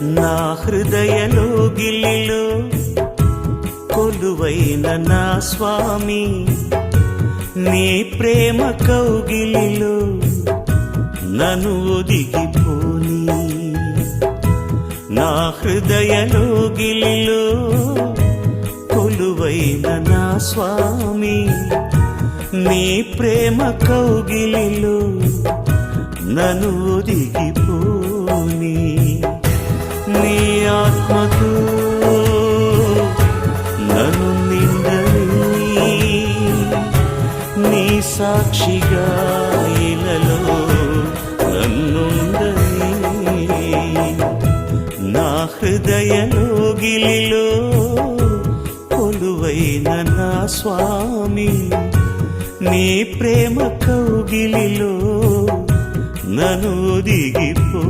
నా హృదయలోగిలిలో కొలువైన నా స్వామి, నీ ప్రేమ కౌగిలిలో నన్ను ఒదిగిపోని. నా హృదయలోగిలిలో కొలువైన నా స్వామి, నీ ప్రేమ కౌగిలిలో నన్ను ఒదిగిపోని. నీ ఆత్మతో నన్ను నిండని, నీ సాక్షిగా ఇలలో నన్నుండని. నా హృదయలోగిలిలో కొలువైన నా స్వామి, నీ ప్రేమ కౌగిలిలో నన్ను ఒదిగిపో.